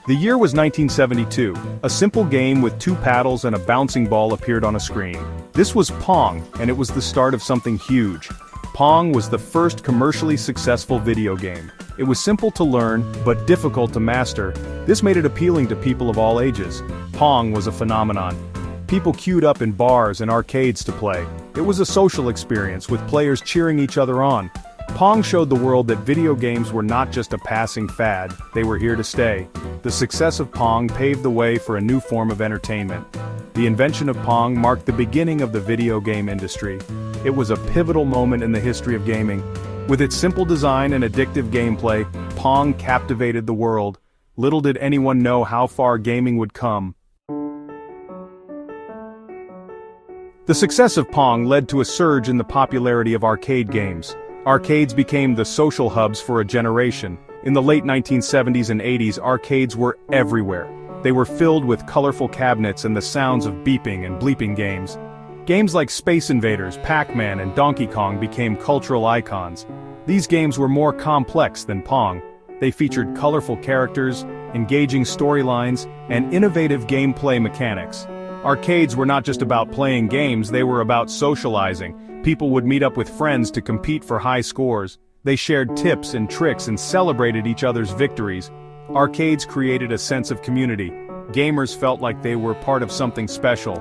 The year was 1972. A simple game with two paddles and a bouncing ball appeared on a screen. This was Pong, and it was the start of something huge. Pong was the first commercially successful video game. It was simple to learn, but difficult to master. This made it appealing to people of all ages. Pong was a phenomenon. People queued up in bars and arcades to play. It was a social experience with players cheering each other on. Pong showed the world that video games were not just a passing fad, they were here to stay. The success of Pong paved the way for a new form of entertainment. The invention of Pong marked the beginning of the video game industry. It was a pivotal moment in the history of gaming. With its simple design and addictive gameplay, Pong captivated the world. Little did anyone know how far gaming would come. The success of Pong led to a surge in the popularity of arcade games. Arcades became the social hubs for a generation. In the late 1970s and 80s, arcades were everywhere. They were filled with colorful cabinets and the sounds of beeping and bleeping games. Games like Space Invaders, Pac-Man, and Donkey Kong became cultural icons. These games were more complex than Pong. They featured colorful characters, engaging storylines, and innovative gameplay mechanics. Arcades were not just about playing games, they were about socializing. People would meet up with friends to compete for high scores. They shared tips and tricks and celebrated each other's victories. Arcades created a sense of community. Gamers felt like they were part of something special.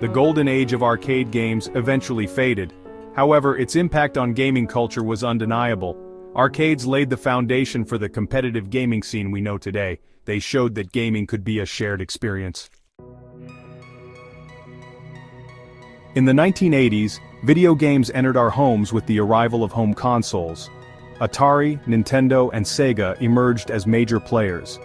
The golden age of arcade games eventually faded. However, its impact on gaming culture was undeniable. Arcades laid the foundation for the competitive gaming scene we know today. They showed that gaming could be a shared experience. In the 1980s, video games entered our homes with the arrival of home consoles. Atari, Nintendo, and Sega emerged as major players.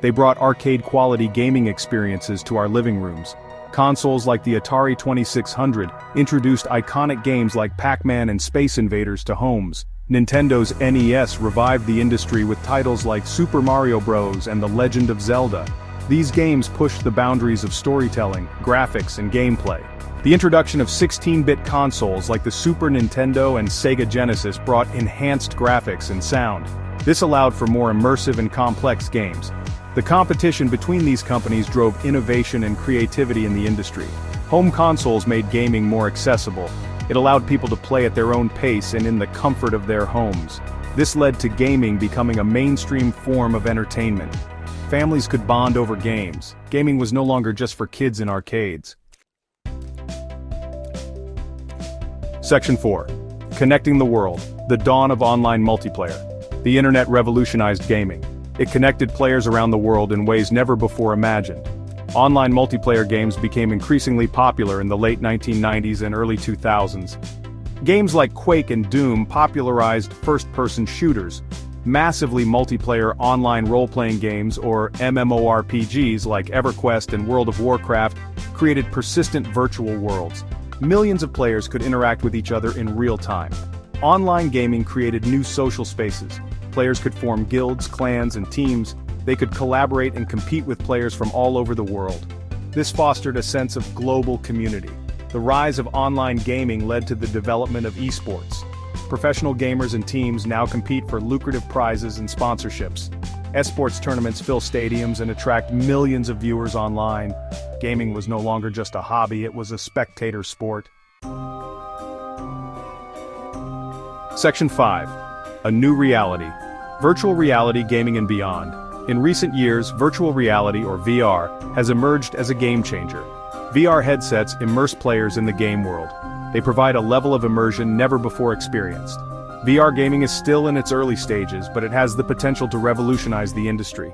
They brought arcade-quality gaming experiences to our living rooms. Consoles like the Atari 2600 introduced iconic games like Pac-Man and Space Invaders to homes. Nintendo's NES revived the industry with titles like Super Mario Bros. And The Legend of Zelda. These games pushed the boundaries of storytelling, graphics, and gameplay. The introduction of 16-bit consoles like the Super Nintendo and Sega Genesis brought enhanced graphics and sound. This allowed for more immersive and complex games. The competition between these companies drove innovation and creativity in the industry. Home consoles made gaming more accessible. It allowed people to play at their own pace and in the comfort of their homes. This led to gaming becoming a mainstream form of entertainment. Families could bond over games. Gaming was no longer just for kids in arcades. Section 4. Connecting the world. The dawn of online multiplayer. The internet revolutionized gaming. It connected players around the world in ways never before imagined. Online multiplayer games became increasingly popular in the late 1990s and early 2000s. Games like Quake and Doom popularized first-person shooters. Massively multiplayer online role-playing games, or MMORPGs like EverQuest and World of Warcraft, created persistent virtual worlds. Millions of players could interact with each other in real time. Online gaming created new social spaces. Players could form guilds, clans, and teams. They could collaborate and compete with players from all over the world. This fostered a sense of global community. The rise of online gaming led to the development of esports. Professional gamers and teams now compete for lucrative prizes and sponsorships. Esports tournaments fill stadiums and attract millions of viewers online. Gaming was no longer just a hobby, it was a spectator sport. Section 5. A new reality. Virtual reality gaming and beyond. In recent years, virtual reality, or VR, has emerged as a game changer. VR headsets immerse players in the game world. They provide a level of immersion never before experienced. VR gaming is still in its early stages, but it has the potential to revolutionize the industry.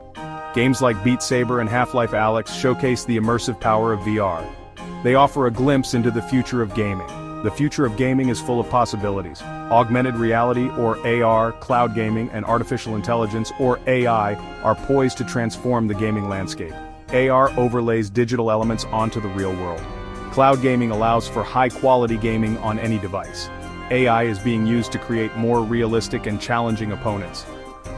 Games like Beat Saber and Half-Life Alyx showcase the immersive power of VR. They offer a glimpse into the future of gaming. The future of gaming is full of possibilities. Augmented reality, or AR, cloud gaming, and artificial intelligence, or AI, are poised to transform the gaming landscape. AR overlays digital elements onto the real world. Cloud gaming allows for high-quality gaming on any device. AI is being used to create more realistic and challenging opponents.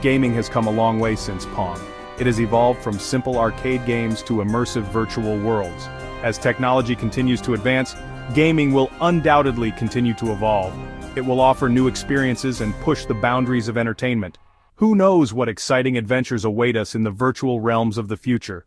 Gaming has come a long way since Pong. It has evolved from simple arcade games to immersive virtual worlds. As technology continues to advance, gaming will undoubtedly continue to evolve. It will offer new experiences and push the boundaries of entertainment. Who knows what exciting adventures await us in the virtual realms of the future?